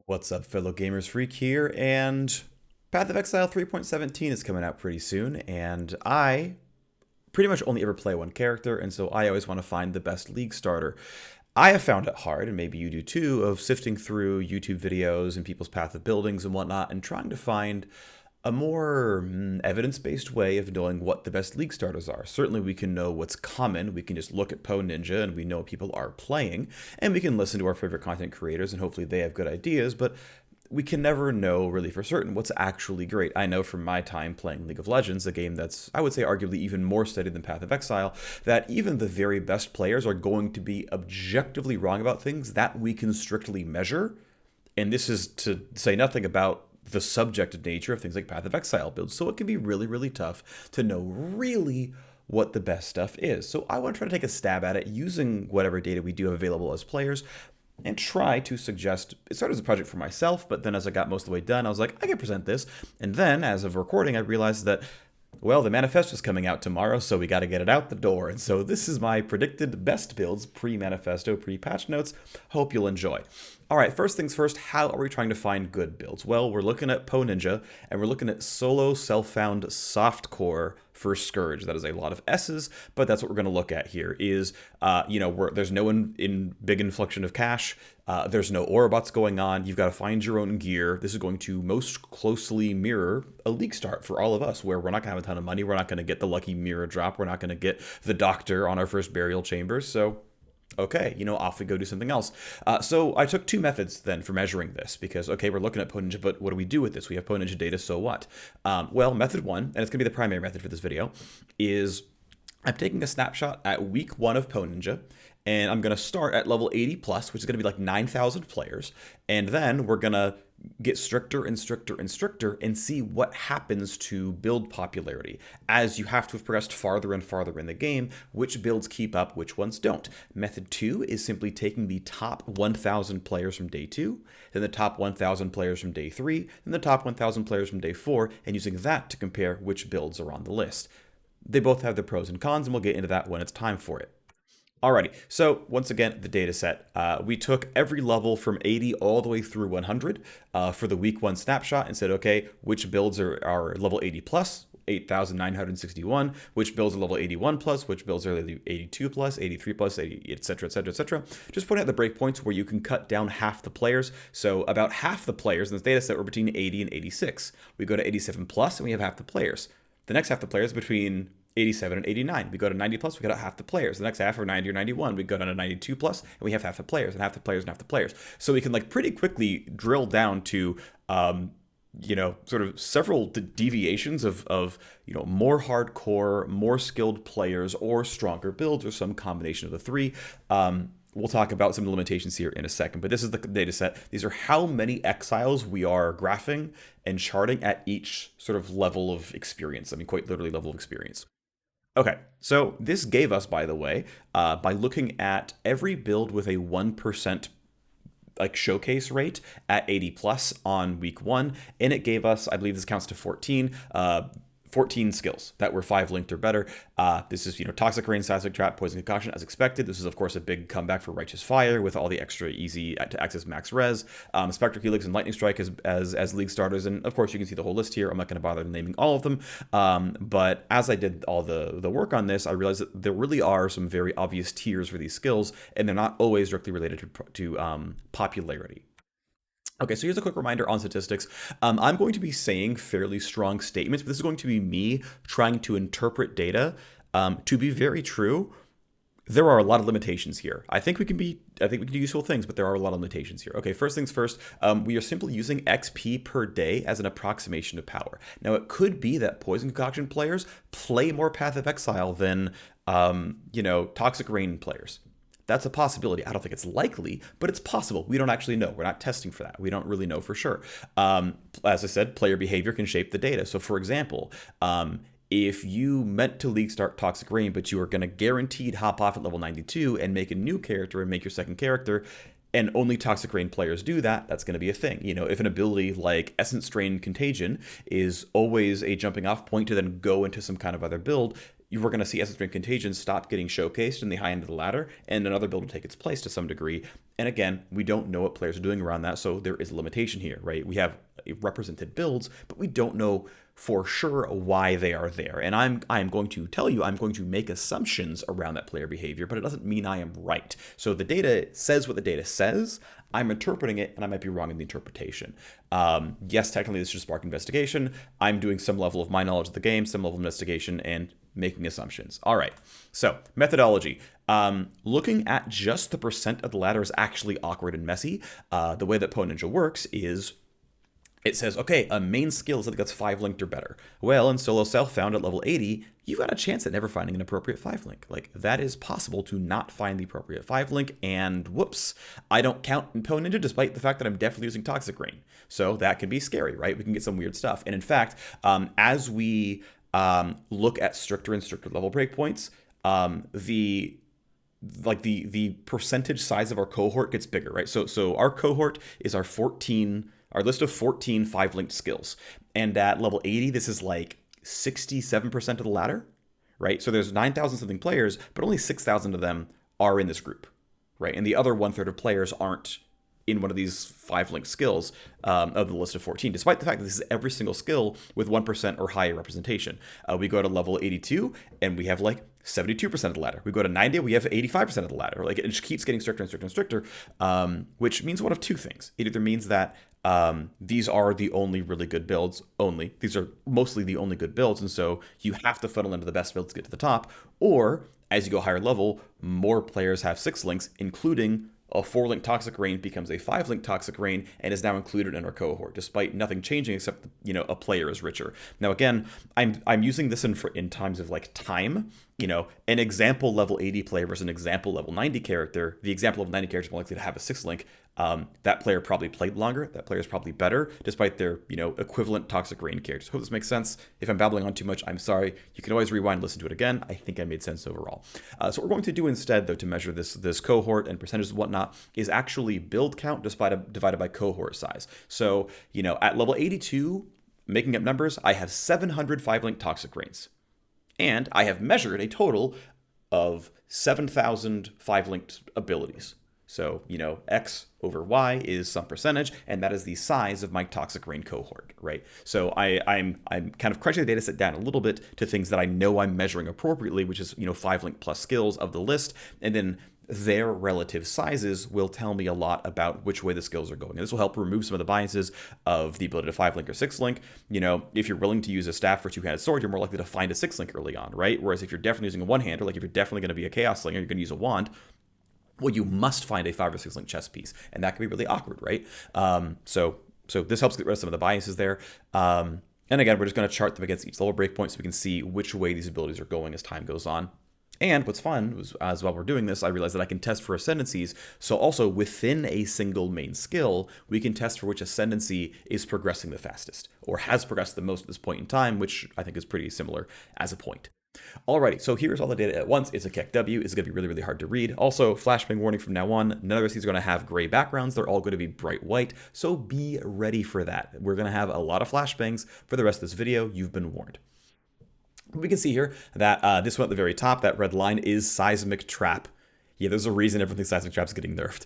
What's up, fellow gamers? Phreak here, and Path of Exile 3.17 is coming out pretty soon, and I pretty much only ever play one character, and so I always want to find the best league starter. I have found it hard, and maybe you do too, of sifting through YouTube videos and people's path of buildings and whatnot, and trying to find a more evidence-based way of knowing what the best league starters are. Certainly we can know what's common. We can just look at Poe Ninja and we know what people are playing, and we can listen to our favorite content creators and hopefully they have good ideas, but we can never know really for certain what's actually great. I know from my time playing League of Legends, a game that's, I would say, arguably even more studied than Path of Exile, that even the very best players are going to be objectively wrong about things that we can strictly measure. And this is to say nothing about the subjective nature of things like Path of Exile builds. So it can be really, really tough to know really what the best stuff is. So I want to try to take a stab at it using whatever data we do have available as players and try to suggest. It started as a project for myself, but then as I got most of the way done, I was like, I can present this. And then as of recording, I realized that, well, the manifesto is coming out tomorrow, so we got to get it out the door. And so this is my predicted best builds, pre-manifesto, pre-patch notes. Hope you'll enjoy. All right, first things first, how are we trying to find good builds? Well, we're looking at Poe Ninja, and we're looking at solo self-found softcore for Scourge. That is a lot of S's, but that's what we're going to look at here is, there's no in big inflection of cash. There's no Orobots going on. You've got to find your own gear. This is going to most closely mirror a league start for all of us, where we're not going to have a ton of money. We're not going to get the lucky mirror drop. We're not going to get the doctor on our first burial chambers. So okay, off we go do something else. So I took two methods then for measuring this because, okay, we're looking at Poe Ninja, but what do we do with this? We have Poe Ninja data, so what? Well, method one, and it's going to be the primary method for this video, is I'm taking a snapshot at week 1 of Poe Ninja, and I'm going to start at level 80 plus, which is going to be like 9,000 players, and then we're going to get stricter and stricter and stricter and see what happens to build popularity. As you have to have progressed farther and farther in the game, which builds keep up, which ones don't. Method 2 is simply taking the top 1,000 players from day 2, then the top 1,000 players from day 3, then the top 1,000 players from day 4, and using that to compare which builds are on the list. They both have their pros and cons, and we'll get into that when it's time for it. Alrighty, so once again, the data set. We took every level from 80 all the way through 100 for the week 1 snapshot and said, okay, which builds are level 80 plus, 8,961, which builds are level 81 plus, which builds are 82 plus, 83 plus, 80, etc., etc., etc. Just pointing out the breakpoints where you can cut down half the players. So about half the players in this data set were between 80 and 86. We go to 87 plus and we have half the players. The next half the players between 87 and 89. We go to 90 plus, we got half the players. The next half are 90 or 91. We go down to 92 plus, and we have half the players, and half the players, and half the players. So we can pretty quickly drill down to, sort of several deviations of more hardcore, more skilled players, or stronger builds, or some combination of the three. We'll talk about some of the limitations here in a second, but this is the data set. These are how many exiles we are graphing and charting at each sort of level of experience. I mean, quite literally level of experience. Okay, so this gave us, by the way, by looking at every build with a 1% showcase rate at 80 plus on week 1, and it gave us, I believe this counts to 14 skills that were 5 linked or better. This is, Toxic Rain, Static Trap, Poison Concoction, as expected. This is, of course, a big comeback for Righteous Fire with all the extra easy to access max res. Spectral Helix and Lightning Strike as league starters. And, of course, you can see the whole list here. I'm not going to bother naming all of them. But as I did all the work on this, I realized that there really are some very obvious tiers for these skills, and they're not always directly related to popularity. Okay, so here's a quick reminder on statistics. I'm going to be saying fairly strong statements, but this is going to be me trying to interpret data. To be very true, there are a lot of limitations here. I think we can do useful things, but there are a lot of limitations here. Okay, first things first, we are simply using XP per day as an approximation of power. Now, it could be that Poison Concoction players play more Path of Exile than, Toxic Rain players. That's a possibility. I don't think it's likely, but it's possible. We don't actually know. We're not testing for that. We don't really know for sure. As I said, player behavior can shape the data. So for example, if you meant to league start Toxic Rain, but you are going to guaranteed hop off at level 92 and make a new character and make your second character, and only Toxic Rain players do that, that's going to be a thing. If an ability like Essence Strain Contagion is always a jumping off point to then go into some kind of other build, we're going to see Essence Strain Contagion stop getting showcased in the high end of the ladder, and another build will take its place to some degree. And again, we don't know what players are doing around that, so there is a limitation here, right? We have represented builds, but we don't know for sure why they are there. And I'm going to tell you, I'm going to make assumptions around that player behavior, but it doesn't mean I am right. So the data says what the data says. I'm interpreting it, and I might be wrong in the interpretation. Yes, technically this should spark investigation. I'm doing some level of my knowledge of the game, some level of investigation, and making assumptions. All right, so methodology. Looking at just the percent of the ladder is actually awkward and messy. The way that Ninja works is it says, okay, a main skill is something that's 5-linked or better. Well, in solo self-found at level 80, you've got a chance at never finding an appropriate 5-link. Like, that is possible to not find the appropriate 5-link, and whoops, I don't count in Ninja despite the fact that I'm definitely using Toxic Rain. So that can be scary, right? We can get some weird stuff. And in fact, as we look at stricter and stricter level breakpoints, the percentage size of our cohort gets bigger, right? So our cohort is our list of 14 5-linked skills. And at level 80, this is like 67% of the ladder, right? So there's 9,000 something players, but only 6,000 of them are in this group, right? And the other 1/3 of players aren't in one of these 5-linked skills of the list of 14, despite the fact that this is every single skill with 1% or higher representation. We go to level 82, and we have like 72% of the ladder. We go to 90, we have 85% of the ladder. Like, it just keeps getting stricter and stricter and stricter, which means one of two things. It either means that these are the only really good builds These are mostly the only good builds, and so you have to funnel into the best builds to get to the top. Or, as you go higher level, more players have 6 links, including a 4-link Toxic Rain becomes a 5-link Toxic Rain and is now included in our cohort, despite nothing changing except, a player is richer. Now, again, I'm using this in times of like time. An example level 80 player versus an example level 90 character. The example level 90 character is more likely to have a 6-link. That player probably played longer. That player is probably better, despite their equivalent Toxic Rain characters. Hope this makes sense. If I'm babbling on too much, I'm sorry. You can always rewind and listen to it again. I think I made sense overall. So what we're going to do instead, though, to measure this cohort and percentages and whatnot, is actually build count divided by cohort size. So at level 82, making up numbers, I have 700 5-link Toxic Rains. And I have measured a total of 7,000 5-linked abilities. So, X over Y is some percentage, and that is the size of my Toxic Rain cohort, right? So I'm kind of crunching the data set down a little bit to things that I know I'm measuring appropriately, which is, 5-link plus skills of the list, and then their relative sizes will tell me a lot about which way the skills are going. And this will help remove some of the biases of the ability to 5-link or 6-link. If you're willing to use a staff for 2-handed sword, you're more likely to find a 6-link early on, right? Whereas if you're definitely using a 1-hander, like if you're definitely going to be a Chaos Slinger, you're going to use a wand, well, you must find a 5 or 6-link chess piece, and that can be really awkward, right? So this helps get rid of some of the biases there. And again, we're just going to chart them against each level breakpoint so we can see which way these abilities are going as time goes on. And what's fun was, as while we're doing this, I realized that I can test for ascendancies. So also within a single main skill, we can test for which ascendancy is progressing the fastest or has progressed the most at this point in time, which I think is pretty similar as a point. Alrighty, so here's all the data at once. It's a KEK W. It's going to be really, really hard to read. Also, flashbang warning from now on. None of these are going to have gray backgrounds. They're all going to be bright white, so be ready for that. We're going to have a lot of flashbangs for the rest of this video. You've been warned. We can see here that this one at the very top, that red line, is Seismic Trap. Yeah, there's a reason everything Seismic Trap is getting nerfed.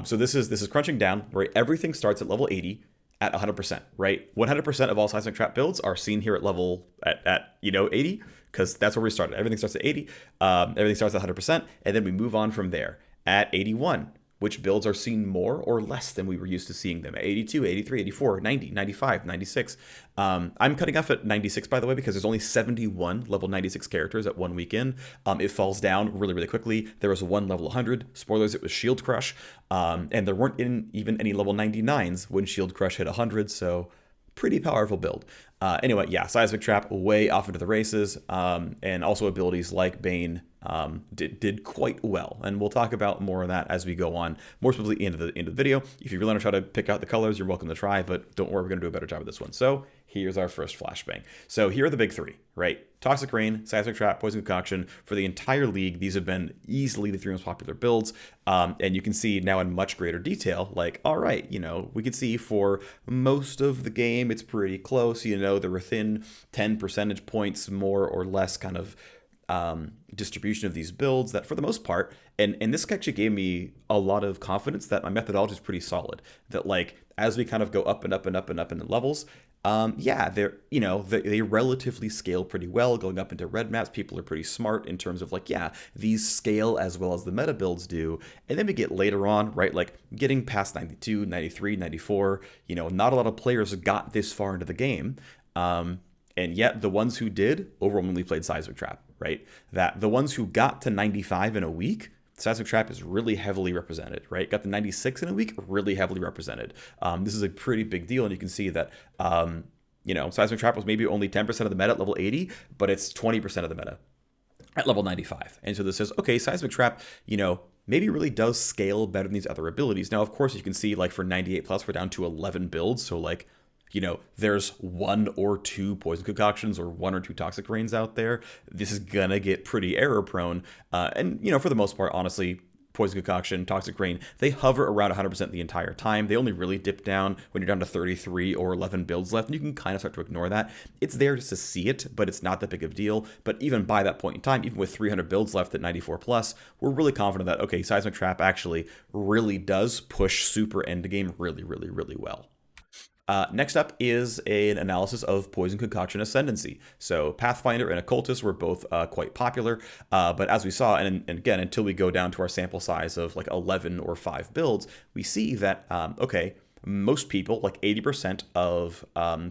So this is crunching down, where everything starts at level 80 at 100%, right? 100% of all Seismic Trap builds are seen here at level at 80, because that's where we started. Everything starts at 80, everything starts at 100%, and then we move on from there. At 81, which builds are seen more or less than we were used to seeing them. At 82, 83, 84, 90, 95, 96. I'm cutting off at 96, by the way, because there's only 71 level 96 characters at 1 week in. It falls down really, really quickly. There was one level 100. Spoilers, it was Shield Crush. And there weren't even any level 99s when Shield Crush hit 100, so pretty powerful build. Anyway, yeah, Seismic Trap way off into the races, and also abilities like Bane did quite well, and we'll talk about more of that as we go on, more specifically into the video. If you really want to try to pick out the colors, you're welcome to try, but don't worry, we're going to do a better job of this one. So here's our first flashbang. So here are the big three, right? Toxic Rain, Seismic Trap, Poison Concoction. For the entire league, these have been easily the 3 most popular builds, and you can see now in much greater detail, like, all right, we can see for most of the game, it's pretty close, they're within 10 percentage points, more or less kind of distribution of these builds that for the most part, and this actually gave me a lot of confidence that my methodology is pretty solid. That like as we kind of go up and up and up and up in the levels, yeah, they relatively scale pretty well. Going up into red maps, people are pretty smart in terms of like, yeah, these scale as well as the meta builds do. And then we get later on, right, like getting past 92, 93, 94, not a lot of players got this far into the game. And yet the ones who did overwhelmingly played Seismic Trap, right? That the ones who got to 95 in a week, Seismic Trap is really heavily represented, right? Got to 96 in a week, really heavily represented. This is a pretty big deal, and you can see that, Seismic Trap was maybe only 10% of the meta at level 80, but it's 20% of the meta at level 95. And so this says, okay, Seismic Trap, maybe really does scale better than these other abilities. Now, of course, you can see, like, for 98 plus, we're down to 11 builds, so, like, there's 1 or 2 poison concoctions or 1 or 2 toxic rains out there. This is gonna get pretty error prone. And for the most part, honestly, poison concoction, toxic rain, they hover around 100% the entire time. They only really dip down when you're down to 33 or 11 builds left, and you can kind of start to ignore that. It's there just to see it, but it's not that big of a deal. But even by that point in time, even with 300 builds left at 94 plus, we're really confident that, okay, Seismic Trap actually really does push super endgame really, really, really well. Next up is an analysis of Poison Concoction Ascendancy. So Pathfinder and Occultist were both quite popular, but as we saw, and again, until we go down to our sample size of like 11 or 5 builds, we see that, okay, most people, like 80% of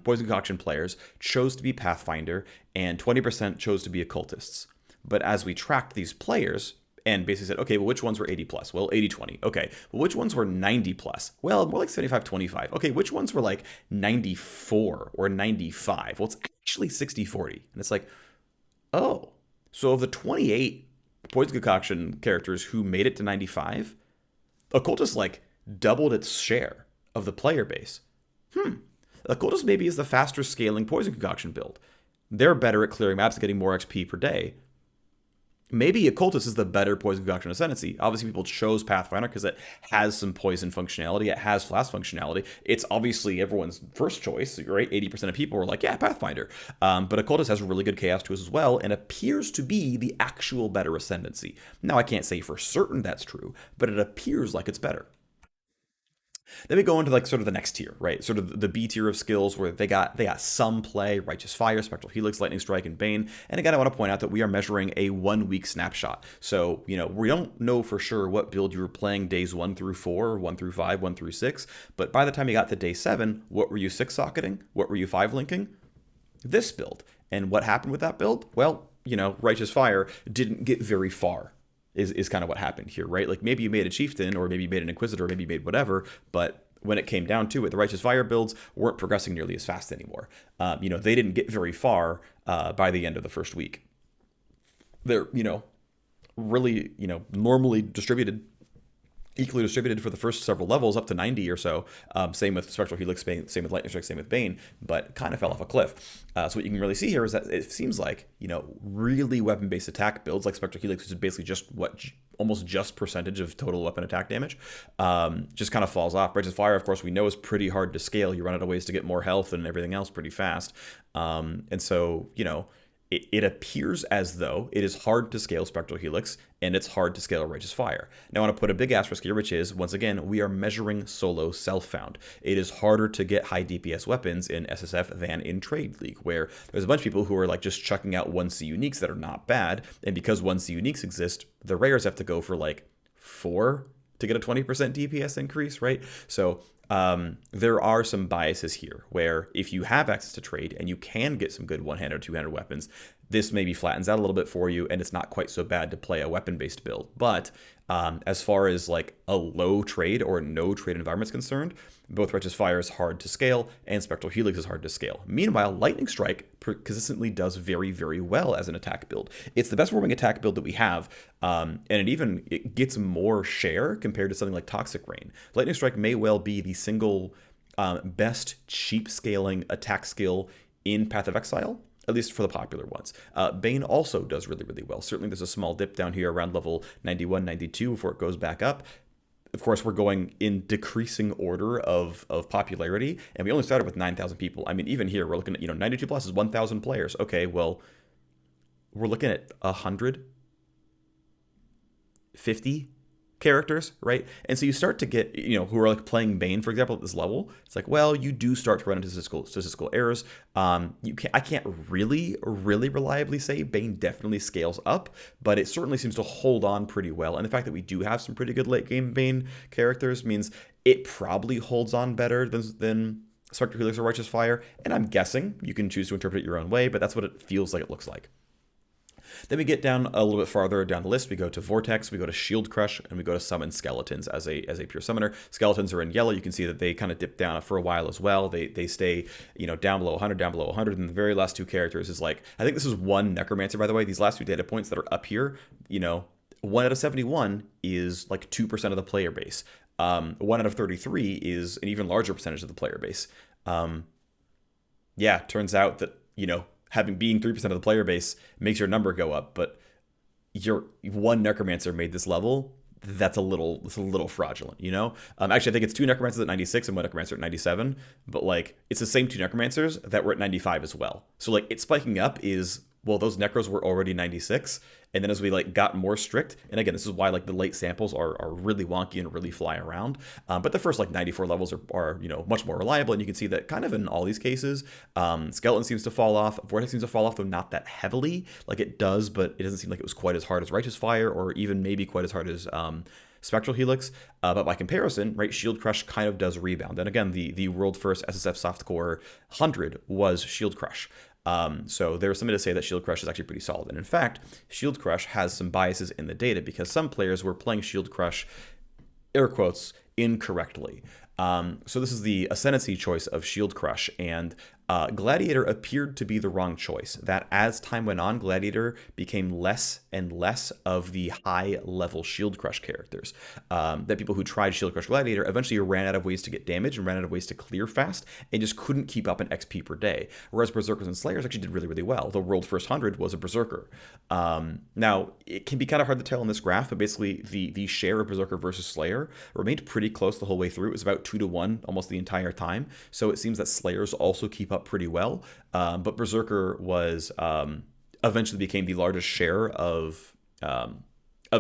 Poison Concoction players, chose to be Pathfinder, and 20% chose to be Occultists. But as we tracked these players, and basically said, okay, well, which ones were 80 plus? Well, 80-20. Okay, well, which ones were 90 plus? Well, more like 75-25. Okay, which ones were like 94 or 95? Well, it's actually 60-40. And it's like, oh, so of the 28 Poison Concoction characters who made it to 95, Occultist like doubled its share of the player base. Occultist maybe is the faster scaling Poison Concoction build. They're better at clearing maps and getting more XP per day. Maybe Occultist is the better Poison Concoction Ascendancy. Obviously, people chose Pathfinder because it has some poison functionality. It has flask functionality. It's obviously everyone's first choice, right? 80% of people were like, yeah, Pathfinder. But Occultist has really good chaos tools as well and appears to be the actual better Ascendancy. Now, I can't say for certain that's true, but it appears like it's better. Then we go into like sort of the next tier, right? Sort of the B tier of skills where they got some play: Righteous Fire, Spectral Helix, Lightning Strike, and Bane. And again, I want to point out that we are measuring a 1-week snapshot. So, we don't know for sure what build you were playing days 1 through 4, 1 through 5, 1 through 6. But by the time you got to day 7, what were you 6-socketing? What were you 5-linking? This build. And what happened with that build? Well, Righteous Fire didn't get very far. Is kind of what happened here, right? Like maybe you made a chieftain, or maybe you made an inquisitor, or maybe you made whatever, but when it came down to it, the Righteous Fire builds weren't progressing nearly as fast anymore. They didn't get very far by the end of the first week. They're, really, normally distributed, equally distributed for the first several levels, up to 90 or so. Same with Spectral Helix, same with Lightning Strike, same with Bane, but kind of fell off a cliff. So what you can really see here is that it seems like, really weapon-based attack builds like Spectral Helix, which is basically just almost just percentage of total weapon attack damage, just kind of falls off. Righteous Fire, of course, we know is pretty hard to scale. You run out of ways to get more health and everything else pretty fast. And so, it appears as though it is hard to scale Spectral Helix, and it's hard to scale Righteous Fire. Now, I want to put a big asterisk here, which is, once again, we are measuring solo self-found. It is harder to get high DPS weapons in SSF than in Trade League, where there's a bunch of people who are like just chucking out 1C uniques that are not bad, and because 1C uniques exist, the rares have to go for like 4 to get a 20% DPS increase, right? So there are some biases here where if you have access to trade and you can get some good one-handed or two-handed weapons, this maybe flattens out a little bit for you, and it's not quite so bad to play a weapon-based build. But as far as like a low trade or no trade environment is concerned, both Righteous Fire is hard to scale and Spectral Helix is hard to scale. Meanwhile, Lightning Strike consistently does very, very well as an attack build. It's the best performing attack build that we have, and it gets more share compared to something like Toxic Rain. Lightning Strike may well be the single best cheap scaling attack skill in Path of Exile, at least for the popular ones. Bane also does really, really well. Certainly there's a small dip down here around level 91, 92 before it goes back up. Of course, we're going in decreasing order of popularity, and we only started with 9,000 people. I mean, even here, we're looking at, 92 plus is 1,000 players. Okay, well, we're looking at 150 characters, right? And so you start to get, who are like playing Bane, for example, at this level. It's like, well, you do start to run into statistical errors. I can't really reliably say Bane definitely scales up, but it certainly seems to hold on pretty well. And the fact that we do have some pretty good late game Bane characters means it probably holds on better than Spectral Helix or Righteous Fire. And I'm guessing you can choose to interpret it your own way, but that's what it feels like it looks like. Then we get down a little bit farther down the list. We go to Vortex, we go to Shield Crush, and we go to Summon Skeletons as a pure summoner. Skeletons are in yellow. You can see that they kind of dip down for a while as well. They stay, down below 100, and the very last two characters is like, I think this is one Necromancer, by the way. These last two data points that are up here, 1 out of 71 is like 2% of the player base. 1 out of 33 is an even larger percentage of the player base. Turns out that, being 3% of the player base makes your number go up, but your one Necromancer made this level. That's a little fraudulent, Actually, I think it's 2 Necromancers at 96 and 1 Necromancer at 97, but like it's the same 2 Necromancers that were at 95 as well. So like it spiking up is, well, those Necros were already 96, and then as we like got more strict, and again, this is why like the late samples are really wonky and really fly around, but the first like 94 levels are much more reliable, and you can see that kind of in all these cases. Skeleton seems to fall off, Vortex seems to fall off, though not that heavily, like it does, but it doesn't seem like it was quite as hard as Righteous Fire, or even maybe quite as hard as Spectral Helix, but by comparison, right, Shield Crush kind of does rebound, and again, the world first SSF Softcore 100 was Shield Crush. So there's something to say that Shield Crush is actually pretty solid. And in fact, Shield Crush has some biases in the data because some players were playing Shield Crush, air quotes, incorrectly. So this is the Ascendancy choice of Shield Crush, and Gladiator appeared to be the wrong choice. That as time went on, Gladiator became less and less of the high-level Shield Crush characters. That people who tried Shield Crush Gladiator eventually ran out of ways to get damage and ran out of ways to clear fast and just couldn't keep up in XP per day. Whereas Berserkers and Slayers actually did really, really well. The world first 100 was a Berserker. Now, it can be kind of hard to tell in this graph, but basically the share of Berserker versus Slayer remained pretty close the whole way through. It was about 2-to-1 almost the entire time. So it seems that Slayers also keep up pretty well, but Berserker was eventually became the largest share of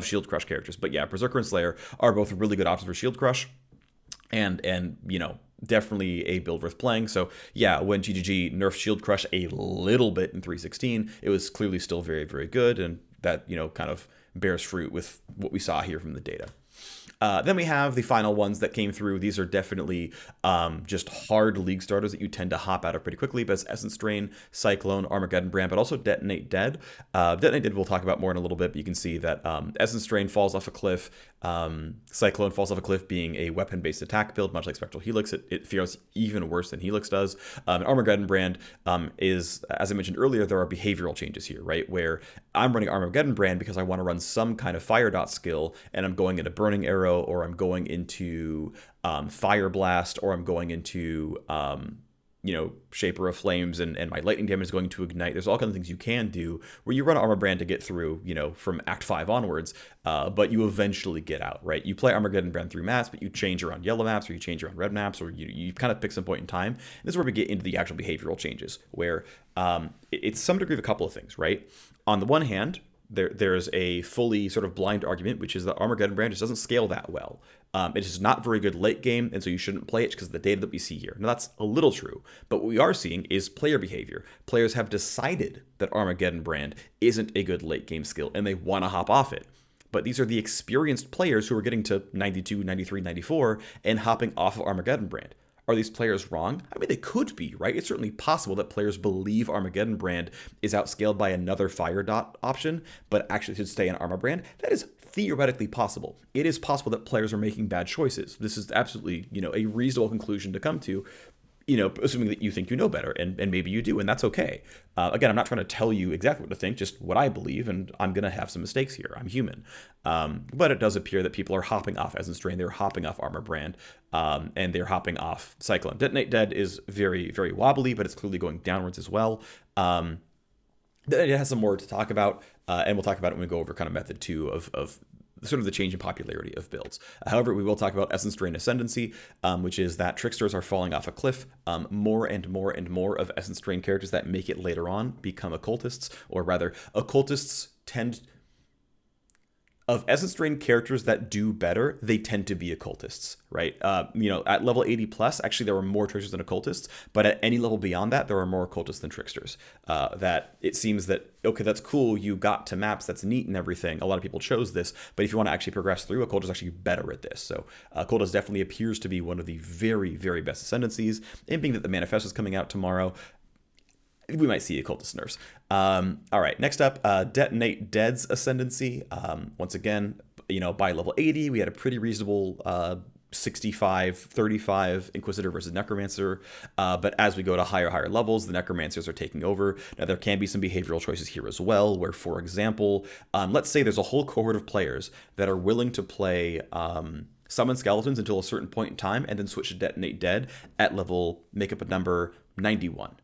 Shield Crush characters. But yeah, Berserker and Slayer are both really good options for Shield Crush, and definitely a build worth playing. So yeah, when GGG nerfed Shield Crush a little bit in 3.16, it was clearly still very, very good, and that kind of bears fruit with what we saw here from the data. Then we have the final ones that came through. These are definitely just hard league starters that you tend to hop out of pretty quickly, but it's Essence Drain, Cyclone, Armageddon Brand, but also Detonate Dead. Detonate Dead we'll talk about more in a little bit, but you can see that Essence Drain falls off a cliff, Cyclone falls off a cliff being a weapon-based attack build, much like Spectral Helix. It feels even worse than Helix does. And Armageddon Brand is, as I mentioned earlier, there are behavioral changes here, right? Where I'm running Armageddon Brand because I want to run some kind of fire dot skill, and I'm going into Burning Arrow, or I'm going into Fire Blast, or I'm going into Shaper of Flames, and my lightning damage is going to ignite. There's all kinds of things you can do where you run Armor Brand to get through, from Act 5 onwards, but you eventually get out, right? You play Armageddon Brand through maps, but you change around yellow maps, or you change around red maps, or you kind of pick some point in time. And this is where we get into the actual behavioral changes, where it's some degree of a couple of things, right? On the one hand, there's a fully sort of blind argument, which is that Armageddon Brand just doesn't scale that well. It is not very good late game, and so you shouldn't play it because of the data that we see here. Now, that's a little true, but what we are seeing is player behavior. Players have decided that Armageddon Brand isn't a good late game skill, and they want to hop off it. But these are the experienced players who are getting to 92, 93, 94, and hopping off of Armageddon Brand. Are these players wrong? I mean, they could be, right? It's certainly possible that players believe Armageddon Brand is outscaled by another fire dot option, but actually should stay in Armor Brand. That is theoretically possible. It is possible that players are making bad choices. This is absolutely, a reasonable conclusion to come to, assuming that you think you know better, and maybe you do, and that's okay. Again, I'm not trying to tell you exactly what to think, just what I believe, and I'm going to have some mistakes here. I'm human. But it does appear that people are hopping off Essence Drain, they're hopping off Armor Brand, and they're hopping off Cyclone. Detonate Dead is very, very wobbly, but it's clearly going downwards as well. It has some more to talk about, and we'll talk about it when we go over kind of method 2 of sort of the change in popularity of builds. However, we will talk about Essence Drain Ascendancy, which is that tricksters are falling off a cliff. More and more and more of Essence Drain characters that make it later on become occultists, or rather, occultists tend of Essence Drain characters that do better, they tend to be occultists, right? At level 80 plus, actually there were more tricksters than occultists, but at any level beyond that, there are more occultists than tricksters. That it seems that, okay, that's cool, you got to maps, that's neat and everything. A lot of people chose this, but if you want to actually progress through, occult is actually better at this. So occult definitely appears to be one of the very, very best ascendancies, and being that the manifesto is coming out tomorrow, we might see occultist nerfs. All right, next up, Detonate Dead's Ascendancy. Once again, by level 80, we had a pretty reasonable 65, 35 Inquisitor versus Necromancer. But as we go to higher levels, the Necromancers are taking over. Now, there can be some behavioral choices here as well, where, for example, let's say there's a whole cohort of players that are willing to play Summon Skeletons until a certain point in time, and then switch to Detonate Dead at level, make up a number, 91.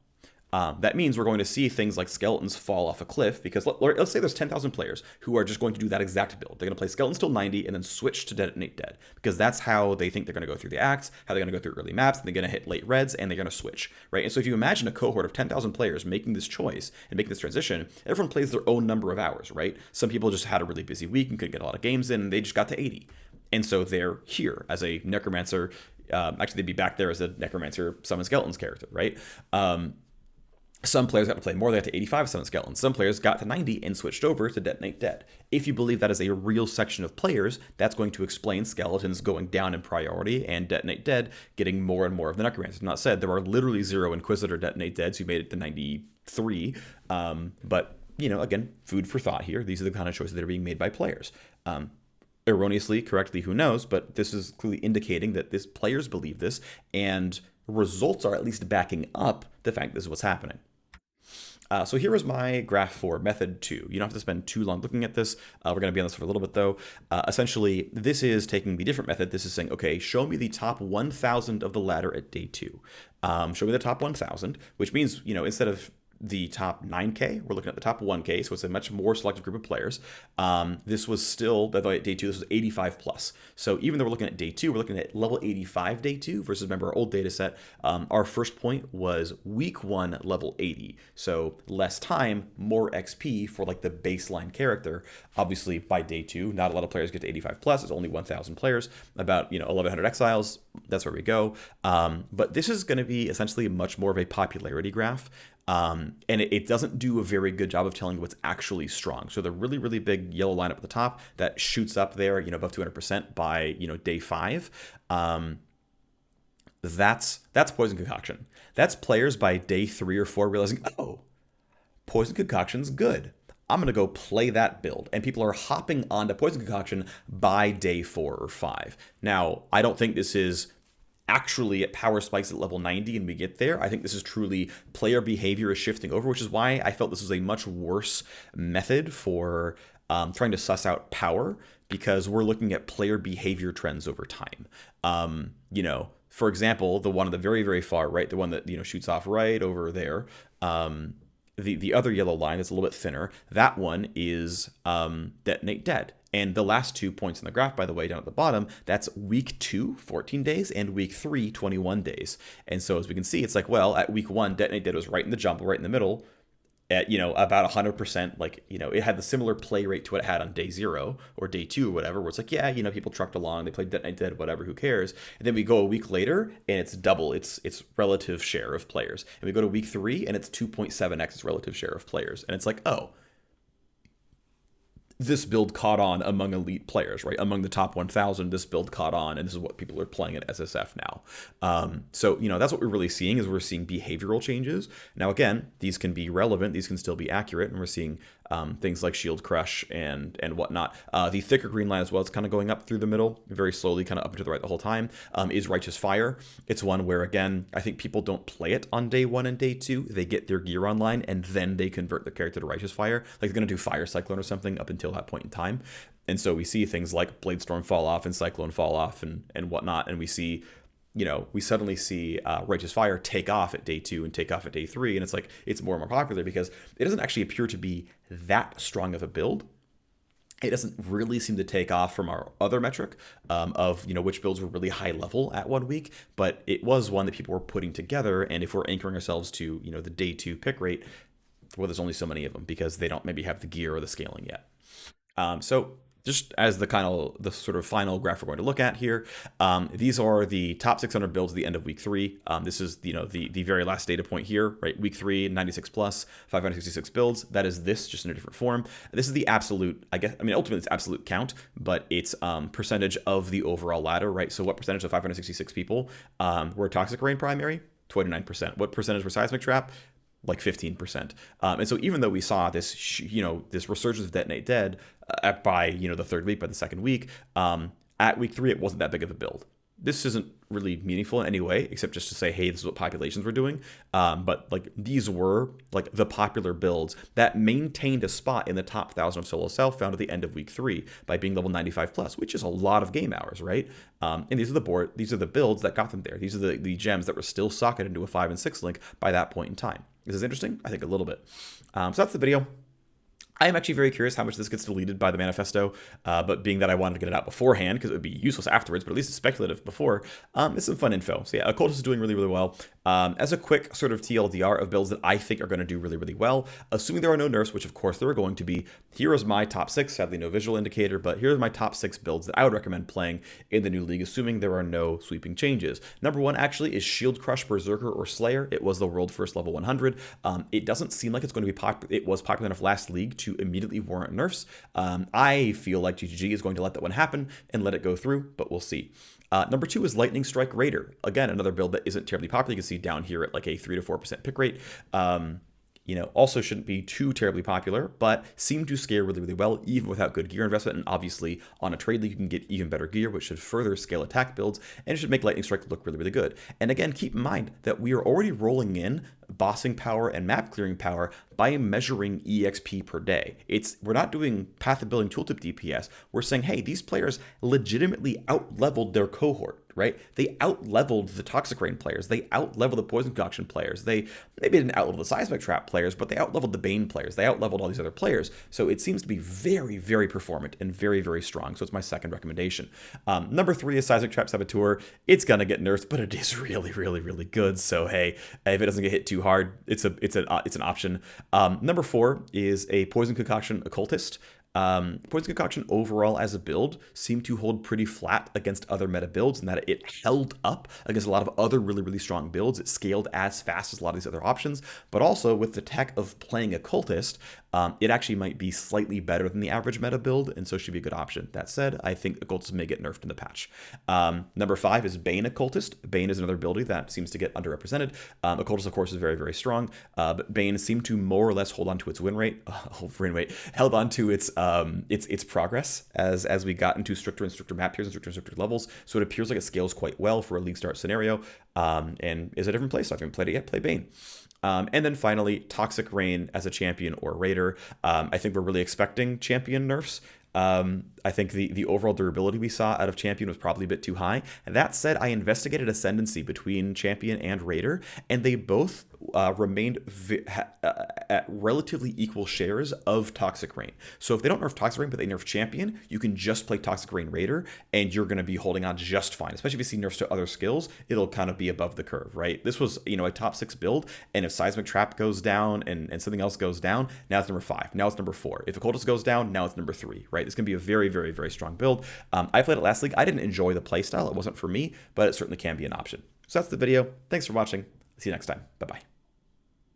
That means we're going to see things like skeletons fall off a cliff, because let's say there's 10,000 players who are just going to do that exact build. They're going to play skeletons till 90 and then switch to Detonate Dead, because that's how they think they're going to go through the acts, how they're going to go through early maps, and they're going to hit late reds, and they're going to switch, right? And so if you imagine a cohort of 10,000 players making this choice and making this transition, everyone plays their own number of hours, right? Some people just had a really busy week and couldn't get a lot of games in, and they just got to 80. And so they're here as a Necromancer. Actually, they'd be back there as a Necromancer Summon Skeletons character, right? Some players got to play more, they got to 85 Summon Skeletons. Some players got to 90 and switched over to Detonate Dead. If you believe that is a real section of players, that's going to explain Skeletons going down in priority and Detonate Dead getting more and more of the Necromancers. Not said, there are literally 0 Inquisitor Detonate Deads who made it to 93, but, again, food for thought here. These are the kind of choices that are being made by players. Erroneously, correctly, who knows, but this is clearly indicating that players believe this, and results are at least backing up the fact this is what's happening. So here is my graph for method 2. You don't have to spend too long looking at this. We're going to be on this for a little bit, though. Essentially, this is taking the different method. This is saying, okay, show me the top 1,000 of the ladder at day 2. Show me the top 1,000, which means, instead of the top 9K, we're looking at the top 1K, so it's a much more selective group of players. This was still, by the way, at day 2, this was 85 plus. So even though we're looking at day 2, we're looking at level 85 day 2 versus, remember, our old data set. Our first point was week 1 level 80. So less time, more XP for like the baseline character. Obviously, by day 2, not a lot of players get to 85 plus. It's only 1,000 players, about 1,100 exiles. That's where we go. But this is going to be essentially much more of a popularity graph. And it doesn't do a very good job of telling you what's actually strong. So the really, really big yellow line up at the top that shoots up there, above 200% by, day 5, that's Poison Concoction. That's players by day 3 or 4 realizing, oh, Poison Concoction's good. I'm going to go play that build. And people are hopping onto Poison Concoction by day 4 or 5. Now, I don't think this is actually at power spikes at level 90 and we get there. I think this is truly player behavior is shifting over, which is why I felt this was a much worse method for trying to suss out power, because we're looking at player behavior trends over time. For example, the one on the very, very far right, the one that shoots off right over there, the other yellow line that's a little bit thinner, that one is Detonate Dead. And the last 2 points in the graph, by the way, down at the bottom, that's week 2, 14 days, and week 3, 21 days. And so as we can see, it's like, well, at week 1, Detonate Dead was right in the jump, right in the middle, at, about 100%. Like, it had the similar play rate to what it had on day 0 or day 2 or whatever, where it's like, yeah, people trucked along, they played Detonate Dead, whatever, who cares? And then we go a week later, and it's double its relative share of players. And we go to week 3, and it's 2.7x its relative share of players. And it's like, oh, this build caught on among elite players, right? Among the top 1,000, this build caught on, and this is what people are playing at SSF now. So, that's what we're really seeing, is we're seeing behavioral changes. Now, again, these can be relevant, these can still be accurate, and we're seeing things like Shield Crush and whatnot. The thicker green line as well, it's kind of going up through the middle, very slowly, kind of up and to the right the whole time, is Righteous Fire. It's one where, again, I think people don't play it on day 1 and day 2. They get their gear online, and then they convert the character to Righteous Fire. Like, they're going to do Fire Cyclone or something up until that point in time. And so we see things like Bladestorm fall off and Cyclone fall off and whatnot, and we see, we suddenly see Righteous Fire take off at day 2 and take off at day 3, and it's like, it's more and more popular because it doesn't actually appear to be that strong of a build. It doesn't really seem to take off from our other metric of which builds were really high level at 1 week, but it was one that people were putting together. And if we're anchoring ourselves to the day 2 pick rate, well, there's only so many of them because they don't maybe have the gear or the scaling yet. So just as the sort of final graph we're going to look at here, these are the top 600 builds at the end of week 3. This is the very last data point here, right? Week 3, 96 plus, 566 builds. That is this, just in a different form. This is the absolute, ultimately it's absolute count, but it's percentage of the overall ladder, right? So what percentage of 566 people were Toxic Rain primary? 29%. What percentage were Seismic Trap? Like 15%. And so even though we saw this, this resurgence of Detonate Dead by, the 3rd week, by the 2nd week, at week 3, it wasn't that big of a build. This isn't really meaningful in any way, except just to say, hey, this is what populations were doing. But like these were like the popular builds that maintained a spot in the top 1,000 of Solo Self found at the end of week 3 by being level 95 plus, which is a lot of game hours, right? And these are the builds that got them there. These are the gems that were still socketed into a 5 and 6 link by that point in time. Is this interesting? I think a little bit. So that's the video. I am actually very curious how much this gets deleted by the manifesto, but being that I wanted to get it out beforehand because it would be useless afterwards, but at least it's speculative before, it's some fun info. So yeah, Occultist is doing really, really well. As a quick sort of TLDR of builds that I think are going to do really, really well, assuming there are no nerfs, which of course there are going to be, here is my top 6, sadly no visual indicator, but here's my top 6 builds that I would recommend playing in the new league, assuming there are no sweeping changes. Number 1 actually is Shield Crush, Berserker, or Slayer. It was the world first level 100. It doesn't seem like it's going to be popular. It was popular enough last league to immediately warrant nerfs. I feel like GGG is going to let that one happen and let it go through, but we'll see. Number 2 is Lightning Strike Raider. Again, another build that isn't terribly popular. You can see down here at like a 3 to 4% pick rate. Also shouldn't be too terribly popular, but seem to scale really, really well, even without good gear investment. And obviously, on a trade league, you can get even better gear, which should further scale attack builds, and it should make Lightning Strike look really, really good. And again, keep in mind that we are already rolling in bossing power and map clearing power by measuring EXP per day. We're not doing path of building tooltip DPS. We're saying, hey, these players legitimately out-leveled their cohort, right? They out-leveled the Toxic Rain players. They out-leveled the Poison Concoction players. They maybe didn't out-level the Seismic Trap players, but they out-leveled the Bane players. They out-leveled all these other players. So it seems to be very, very performant and very, very strong. So it's my second recommendation. Number 3 is Seismic Trap Saboteur. It's gonna get nerfed, but it is really, really, really good. So hey, if it doesn't get hit too hard, it's an option. Number 4 is a Poison Concoction Occultist. Poison Concoction overall as a build seemed to hold pretty flat against other meta builds, in that it held up against a lot of other really, really strong builds. It scaled as fast as a lot of these other options, but also with the tech of playing Occultist, it actually might be slightly better than the average meta build, and so should be a good option. That said, I think Occultist may get nerfed in the patch. Number 5 is Bane Occultist. Bane is another ability that seems to get underrepresented. Occultist, of course, is very, very strong, but Bane seemed to more or less hold on to its held on to its progress as we got into stricter and stricter map tiers and stricter levels. So it appears like it scales quite well for a league start scenario, and is a different play. So if you haven't played it yet, play Bane. And then finally, Toxic Rain as a champion or raider. I think we're really expecting champion nerfs. I think the overall durability we saw out of Champion was probably a bit too high. And that said, I investigated Ascendancy between Champion and Raider, and they both remained at relatively equal shares of Toxic Rain. So if they don't nerf Toxic Rain, but they nerf Champion, you can just play Toxic Rain Raider, and you're going to be holding on just fine. Especially if you see nerfs to other skills, it'll kind of be above the curve, right? This was, a top 6 build, and if Seismic Trap goes down and something else goes down, now it's number 5. Now it's number 4. If Occultist goes down, now it's number 3, right? It's going to be a very, very, very strong build. I played it last league. I didn't enjoy the playstyle. It wasn't for me, but it certainly can be an option. So that's the video. Thanks for watching. See you next time. Bye-bye.